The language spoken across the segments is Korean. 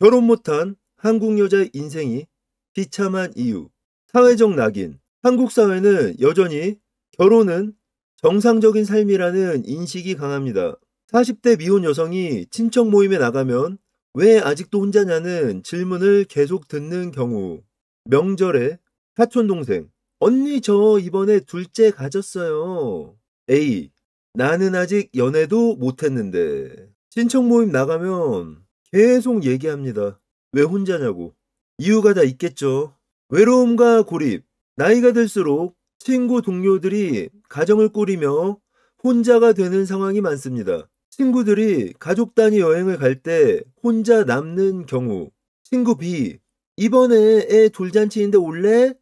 결혼 못한 한국 여자의 인생이 비참한 이유. 사회적 낙인. 한국 사회는 여전히 결혼은 정상적인 삶이라는 인식이 강합니다. 40대 미혼 여성이 친척 모임에 나가면 왜 아직도 혼자냐는 질문을 계속 듣는 경우. 명절에 사촌 동생, 언니 저 이번에 둘째 가졌어요. A. 나는 아직 연애도 못했는데. 친척 모임 나가면 계속 얘기합니다. 왜 혼자냐고. 이유가 다 있겠죠. 외로움과 고립. 나이가 들수록 친구 동료들이 가정을 꾸리며 혼자가 되는 상황이 많습니다. 친구들이 가족 단위 여행을 갈 때 혼자 남는 경우. 친구 B. 이번에 애 돌잔치인데 올래?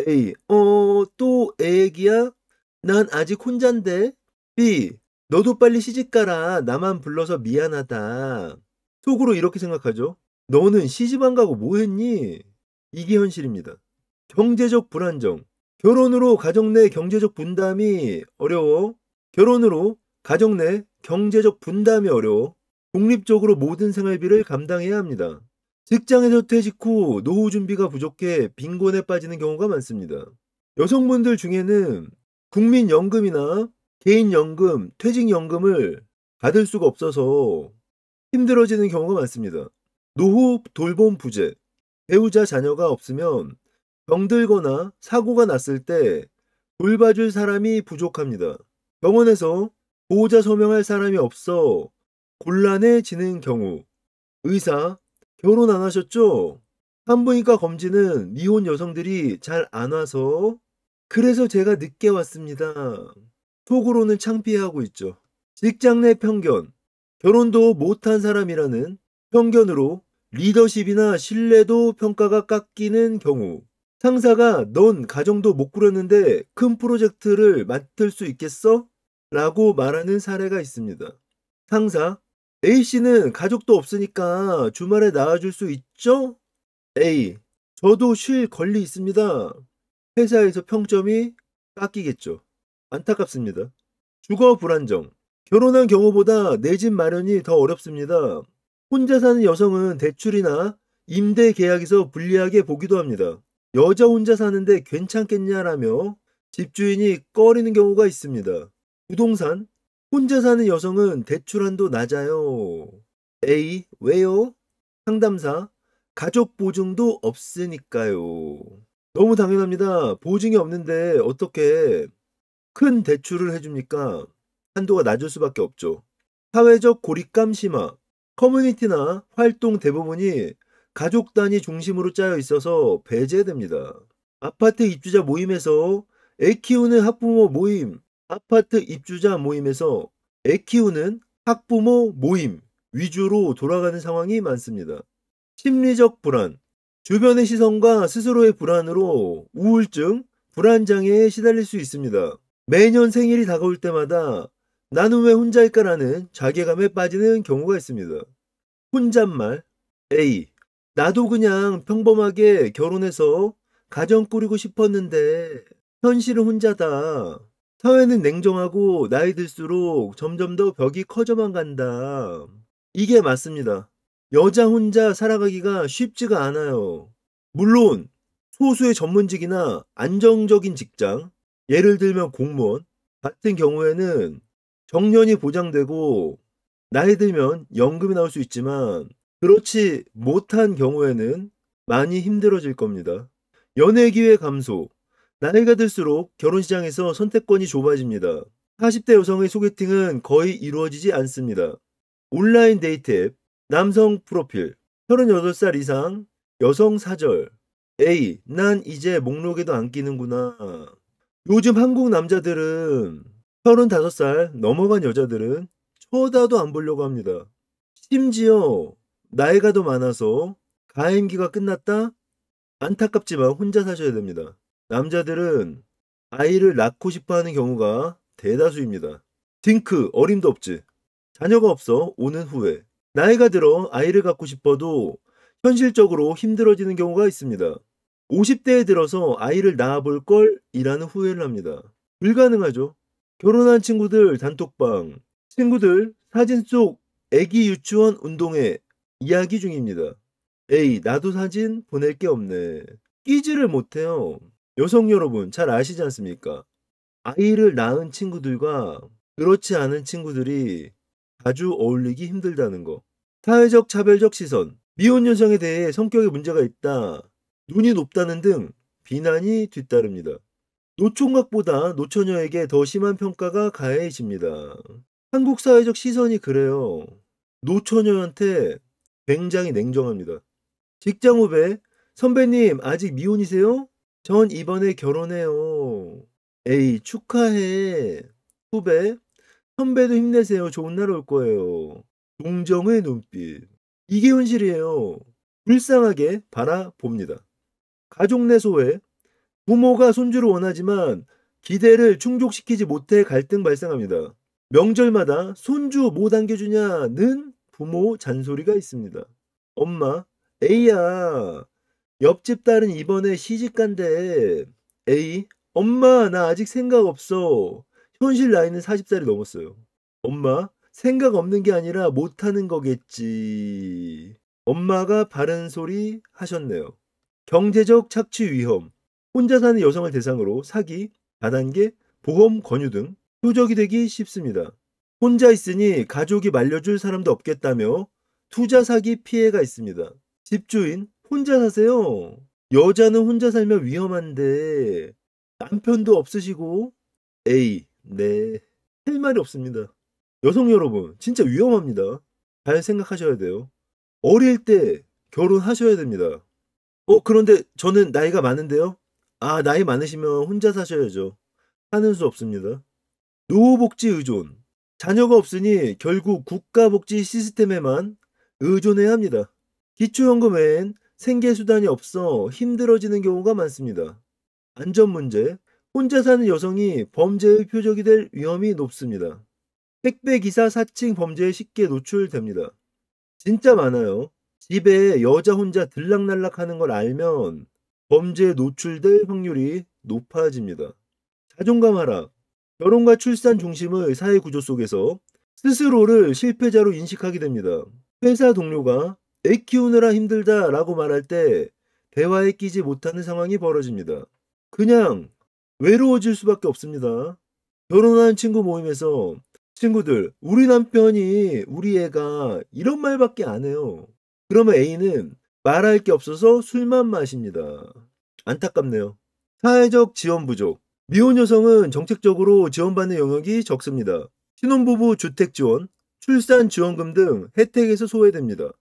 A. 또 애 얘기야? 난 아직 혼잔데. B. 너도 빨리 시집가라. 나만 불러서 미안하다. 속으로 이렇게 생각하죠. 너는 시집 안 가고 뭐 했니? 이게 현실입니다. 경제적 불안정. 결혼으로 가정 내 경제적 분담이 어려워. 결혼으로 가정 내 경제적 분담이 어려워. 독립적으로 모든 생활비를 감당해야 합니다. 직장에서 퇴직 후 노후 준비가 부족해 빈곤에 빠지는 경우가 많습니다. 여성분들 중에는 국민연금이나 개인연금, 퇴직연금을 받을 수가 없어서 힘들어지는 경우가 많습니다. 노후 돌봄 부재. 배우자 자녀가 없으면 병들거나 사고가 났을 때 돌봐줄 사람이 부족합니다. 병원에서 보호자 서명할 사람이 없어 곤란해지는 경우. 의사, 결혼 안 하셨죠? 산부인과 검진은 미혼 여성들이 잘 안 와서 그래서 제가 늦게 왔습니다. 속으로는 창피해하고 있죠. 직장 내 편견. 결혼도 못한 사람이라는 편견으로 리더십이나 신뢰도 평가가 깎이는 경우. 상사가 넌 가정도 못 꾸렸는데 큰 프로젝트를 맡을 수 있겠어? 라고 말하는 사례가 있습니다. 상사, A씨는 가족도 없으니까 주말에 나와줄 수 있죠? A, 저도 쉴 권리 있습니다. 회사에서 평점이 깎이겠죠. 안타깝습니다. 주거 불안정. 결혼한 경우보다 내 집 마련이 더 어렵습니다. 혼자 사는 여성은 대출이나 임대 계약에서 불리하게 보기도 합니다. 여자 혼자 사는데 괜찮겠냐라며 집주인이 꺼리는 경우가 있습니다. 부동산. 혼자 사는 여성은 대출 한도 낮아요. A. 왜요? 상담사. 가족 보증도 없으니까요. 너무 당연합니다. 보증이 없는데 어떻게 큰 대출을 해줍니까? 한도가 낮을 수밖에 없죠. 사회적 고립감 심화. 커뮤니티나 활동 대부분이 가족 단위 중심으로 짜여 있어서 배제됩니다. 아파트 입주자 모임에서 애 키우는 학부모 모임, 아파트 입주자 모임에서 애 키우는 학부모 모임 위주로 돌아가는 상황이 많습니다. 심리적 불안. 주변의 시선과 스스로의 불안으로 우울증, 불안장애에 시달릴 수 있습니다. 매년 생일이 다가올 때마다 나는 왜 혼자일까라는 자괴감에 빠지는 경우가 있습니다. 혼잣말. A. 나도 그냥 평범하게 결혼해서 가정 꾸리고 싶었는데 현실은 혼자다. 사회는 냉정하고 나이 들수록 점점 더 벽이 커져만 간다. 이게 맞습니다. 여자 혼자 살아가기가 쉽지가 않아요. 물론 소수의 전문직이나 안정적인 직장, 예를 들면 공무원 같은 경우에는 정년이 보장되고 나이 들면 연금이 나올 수 있지만 그렇지 못한 경우에는 많이 힘들어질 겁니다. 연애 기회 감소. 나이가 들수록 결혼 시장에서 선택권이 좁아집니다. 40대 여성의 소개팅은 거의 이루어지지 않습니다. 온라인 데이트 앱, 남성 프로필, 38살 이상, 여성 사절. A. 난 이제 목록에도 안 끼는구나. 요즘 한국 남자들은 35살 넘어간 여자들은 쳐다도 안 보려고 합니다. 심지어 나이가 더 많아서 가임기가 끝났다? 안타깝지만 혼자 사셔야 됩니다. 남자들은 아이를 낳고 싶어 하는 경우가 대다수입니다. 딩크, 어림도 없지. 자녀가 없어 오는 후회. 나이가 들어 아이를 갖고 싶어도 현실적으로 힘들어지는 경우가 있습니다. 50대에 들어서 아이를 낳아볼 걸 이라는 후회를 합니다. 불가능하죠. 결혼한 친구들 단톡방, 친구들 사진 속 애기 유치원 운동회 이야기 중입니다. A. 나도 사진 보낼 게 없네. 끼지를 못해요. 여성 여러분 잘 아시지 않습니까? 아이를 낳은 친구들과 그렇지 않은 친구들이 자주 어울리기 힘들다는 거. 사회적 차별적 시선, 미혼 여성에 대해 성격에 문제가 있다, 눈이 높다는 등 비난이 뒤따릅니다. 노총각보다 노처녀에게 더 심한 평가가 가해집니다. 한국 사회적 시선이 그래요. 노처녀한테 굉장히 냉정합니다. 직장 후배, 선배님 아직 미혼이세요? 전 이번에 결혼해요. 에이, 축하해. 후배, 선배도 힘내세요. 좋은 날 올 거예요. 동정의 눈빛. 이게 현실이에요. 불쌍하게 바라봅니다. 가족 내 소외. 부모가 손주를 원하지만 기대를 충족시키지 못해 갈등 발생합니다. 명절마다 손주 뭐 당겨주냐는 부모 잔소리가 있습니다. 엄마, 에이야, 옆집 딸은 이번에 시집 간대. 에이, 엄마, 나 아직 생각 없어. 현실 나이는 40살이 넘었어요. 엄마, 생각 없는 게 아니라 못하는 거겠지. 엄마가 바른 소리 하셨네요. 경제적 착취 위험. 혼자 사는 여성을 대상으로 사기, 다단계, 보험 권유 등 표적이 되기 쉽습니다. 혼자 있으니 가족이 말려줄 사람도 없겠다며 투자 사기 피해가 있습니다. 집주인, 혼자 사세요. 여자는 혼자 살면 위험한데 남편도 없으시고. A. 네. 할 말이 없습니다. 여성 여러분, 진짜 위험합니다. 잘 생각하셔야 돼요. 어릴 때 결혼하셔야 됩니다. 그런데 저는 나이가 많은데요? 아, 나이 많으시면 혼자 사셔야죠. 하는 수 없습니다. 노후복지 의존. 자녀가 없으니 결국 국가복지 시스템에만 의존해야 합니다. 기초연금 외엔 생계수단이 없어 힘들어지는 경우가 많습니다. 안전 문제. 혼자 사는 여성이 범죄의 표적이 될 위험이 높습니다. 택배기사 사칭 범죄에 쉽게 노출됩니다. 진짜 많아요. 집에 여자 혼자 들락날락 하는 걸 알면 범죄에 노출될 확률이 높아집니다. 자존감 하락. 결혼과 출산 중심의 사회 구조 속에서 스스로를 실패자로 인식하게 됩니다. 회사 동료가 애 키우느라 힘들다라고 말할 때 대화에 끼지 못하는 상황이 벌어집니다. 그냥 외로워질 수밖에 없습니다. 결혼한 친구 모임에서 친구들, 우리 남편이 우리 애가 이런 말밖에 안 해요. 그러면 A는 말할 게 없어서 술만 마십니다. 안타깝네요. 사회적 지원 부족. 미혼 여성은 정책적으로 지원받는 영역이 적습니다. 신혼부부 주택 지원, 출산 지원금 등 혜택에서 소외됩니다.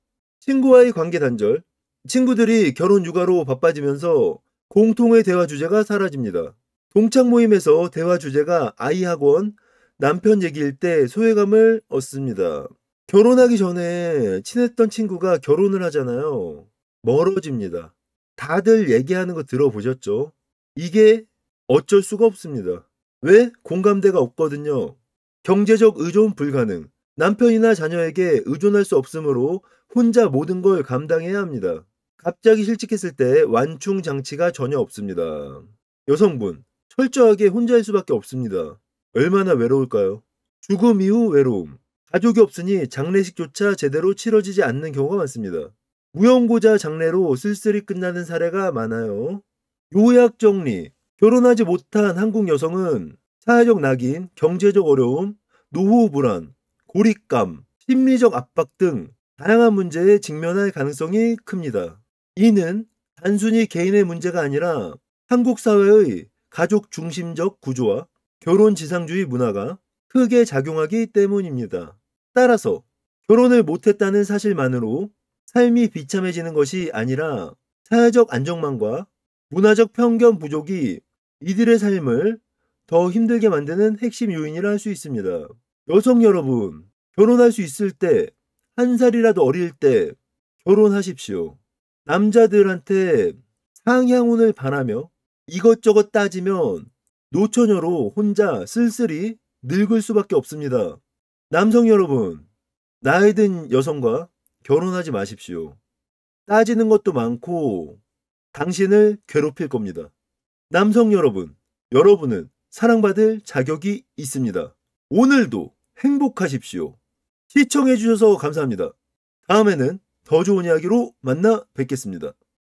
친구와의 관계 단절. 친구들이 결혼 육아로 바빠지면서 공통의 대화 주제가 사라집니다. 동창 모임에서 대화 주제가 아이 학원, 남편 얘기일 때 소외감을 얻습니다. 결혼하기 전에 친했던 친구가 결혼을 하잖아요. 멀어집니다. 다들 얘기하는 거 들어보셨죠? 이게 어쩔 수가 없습니다. 왜? 공감대가 없거든요. 경제적 의존 불가능. 남편이나 자녀에게 의존할 수 없으므로 혼자 모든 걸 감당해야 합니다. 갑자기 실직했을 때 완충 장치가 전혀 없습니다. 여성분, 철저하게 혼자일 수밖에 없습니다. 얼마나 외로울까요? 죽음 이후 외로움. 가족이 없으니 장례식조차 제대로 치러지지 않는 경우가 많습니다. 무용고자 장례로 쓸쓸히 끝나는 사례가 많아요. 요약 정리. 결혼하지 못한 한국 여성은 사회적 낙인, 경제적 어려움, 노후 불안, 고립감, 심리적 압박 등 다양한 문제에 직면할 가능성이 큽니다. 이는 단순히 개인의 문제가 아니라 한국 사회의 가족 중심적 구조와 결혼 지상주의 문화가 크게 작용하기 때문입니다. 따라서 결혼을 못했다는 사실만으로 삶이 비참해지는 것이 아니라 사회적 안정망과 문화적 편견 부족이 이들의 삶을 더 힘들게 만드는 핵심 요인이라 할 수 있습니다. 여성 여러분, 결혼할 수 있을 때, 한 살이라도 어릴 때 결혼하십시오. 남자들한테 상향혼을 바라며 이것저것 따지면 노처녀로 혼자 쓸쓸히 늙을 수밖에 없습니다. 남성 여러분, 나이 든 여성과 결혼하지 마십시오. 따지는 것도 많고 당신을 괴롭힐 겁니다. 남성 여러분, 여러분은 사랑받을 자격이 있습니다. 오늘도 행복하십시오. 시청해주셔서 감사합니다. 다음에는 더 좋은 이야기로 만나 뵙겠습니다.